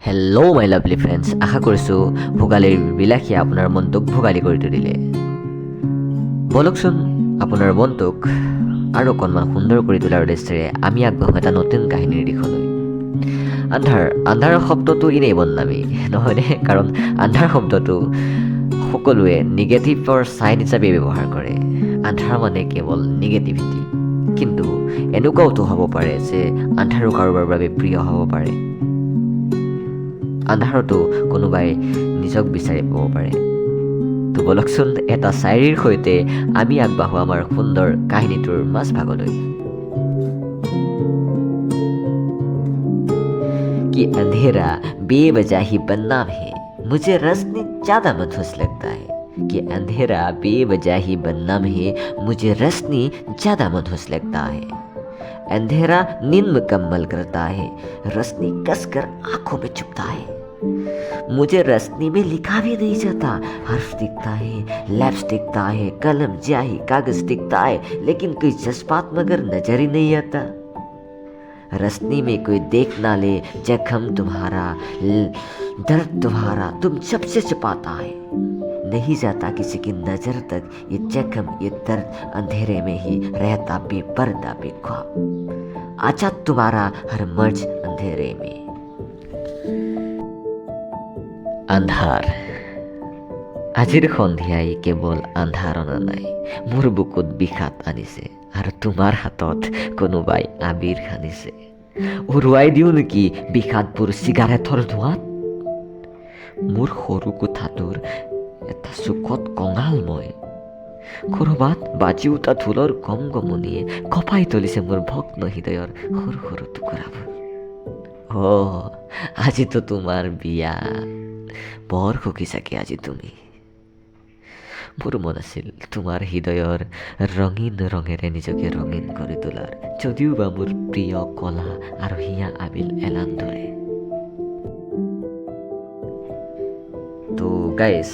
Hello' my lovely friends, আশা কৰিছোঁ ভোগালীৰ বিলাসীয়ে আপোনাৰ মনটোক ভোগালী কৰি তুলিলে। বলকচোন আপোনাৰ মনটোক আৰু অকণমান সুন্দৰ কৰি তোলাৰ উদ্দেশ্যেৰে আমি আগবাঢ়োঁ এটা নতুন কাহিনীৰ দিশলৈ। আন্ধাৰ শব্দটো এনেই বদনামী নহয়নে? কাৰণ আন্ধাৰ শব্দটো সকলোৱে নিগেটিভৰ চাইন হিচাপে ব্যৱহাৰ কৰে। আন্ধাৰ মানে কেৱল নিগেটিভিটি। কিন্তু এনেকুৱাওতো হ'ব পাৰে যে আন্ধাৰো কাৰোবাৰ বাবে প্ৰিয় হ'ব পাৰে। আন্ধাৰতো কোনোবাই নিজক বিচাৰি পাব পাৰে। তো বলকচোন এটা চাইৰীৰ সৈতে আমি আগবাঢ়োঁ আমাৰ সুন্দৰ কাহিনীটোৰ মাজভাগলৈ। कि अंधेरा बेवजह ही बदनाम है, मुझे रोशनी ज्यादा मधुर लगता है। कि अंधेरा बेवजह ही बदनाम है, मुझे रोशनी ज्यादा मधुर लगता है। अंधेरा नींद मुकम्मल करता है, रोशनी कसकर आंखों में चुभता है। मुझे रोशनी में लिखा भी नहीं जाता, हर्फ दिखता है, लैप्स दिखता है, कलम स्याही कागज दिखता है, लेकिन कोई जज्बात मगर नजर ही नहीं आता। रोशनी में कोई देख ना ले जख्म तुम्हारा, दर्द तुम्हारा तुम सबसे छुपाता है। नहीं जाता किसी की नजर तक ये जख्म ये दर्द, अंधेरे में ही रहता बेपर्दा बेख्वाब। आजा तुम्हारा हर मर्ज अंधेरे में। আন্ধাৰ আজিৰ সন্ধিয়াই কেৱল আন্ধাৰ অনা নাই, মোৰ বুকুত বিষাদ আনিছে আৰু তোমাৰ হাতত কোনোবাই আবিৰ সানিছে। উৰুৱাই দিওঁ নেকি বিষাদবোৰ চিগাৰেটৰ ধোঁৱাত? মোৰ সৰু কোঠাটোৰ এটা চুকত কঙাল মই, ক'ৰবাত বাজি উঠা ঢোলৰ গমগমনিয়ে কঁপাই তুলিছে মোৰ ভগ্ন হৃদয়ৰ সৰু সৰু টুকুৰাবোৰ। আজিতো তোমাৰ বিয়া, বৰ সুখী চাগে আজি তুমি। মোৰ মন আছিল তোমাৰ হৃদয়ৰ ৰঙীন ৰঙেৰে নিজকে ৰঙীন কৰি তোলাৰ, যদিও বা মোৰ প্ৰিয় কলা আৰু হিয়া আবিল এলান ধৰে। তো গাইজ,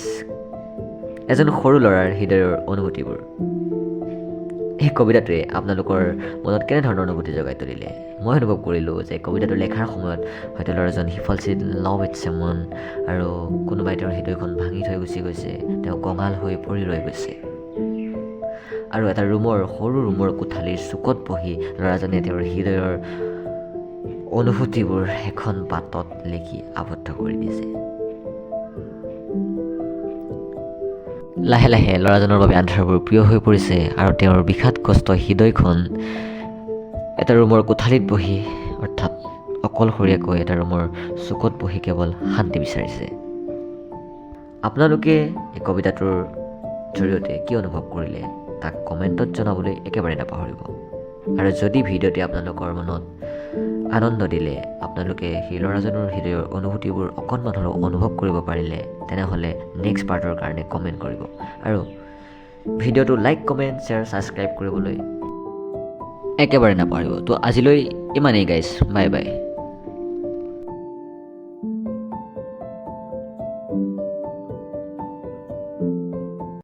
এজন সৰু ল'ৰাৰ হৃদয়ৰ অনুভূতিবোৰ। এই কবিতাটোৱে আপোনালোকৰ মনত কেনেধৰণৰ অনুভূতি জগাই তুলিলে? মই অনুভৱ কৰিলোঁ যে কবিতাটো লেখাৰ সময়ত হয়তো ল'ৰাজন হি ফলছ ইন লাভ উইথ ছামৱান, আৰু কোনোবাই তেওঁৰ হৃদয়খন ভাঙি থৈ গুচি গৈছে, তেওঁ কঙাল হৈ পৰি ৰৈ গৈছে। আৰু এটা সৰু ৰুমৰ কোঠালিৰ চুকত বহি ল'ৰাজনে তেওঁৰ হৃদয়ৰ অনুভূতিবোৰ এখন পাতত লিখি আবদ্ধ কৰি দিছে। লাহে লাহে ল'ৰাজনৰ বাবে আন্ধাৰবোৰ প্ৰিয় হৈ পৰিছে আৰু তেওঁৰ বিষাদগ্ৰস্ত হৃদয়খন এটা ৰুমৰ কোঠালিত বহি, অৰ্থাৎ অকলশৰীয়াকৈ এটা ৰুমৰ চুকত বহি কেৱল শান্তি বিচাৰিছে। আপোনালোকে এই কবিতাটোৰ জৰিয়তে কি অনুভৱ কৰিলে তাক কমেণ্টত জনাবলৈ একেবাৰে নাপাহৰিব। আৰু যদি ভিডিঅ'টি আপোনালোকৰ মনত আনন্দ দিলে, আপোনালোকে সেই ল'ৰাজনৰ হৃদয়ৰ অনুভূতিবোৰ অকণমান হ'লেও অনুভৱ কৰিব পাৰিলে, তেনেহ'লে নেক্সট পাৰ্টৰ কাৰণে কমেণ্ট কৰিব। আৰু ভিডিঅ'টো লাইক, কমেণ্ট, শ্বেয়াৰ, ছাবস্ক্ৰাইব কৰিবলৈ একেবাৰে নাপাহৰিব। তো আজিলৈ ইমানেই গাইজ, বাই বাই।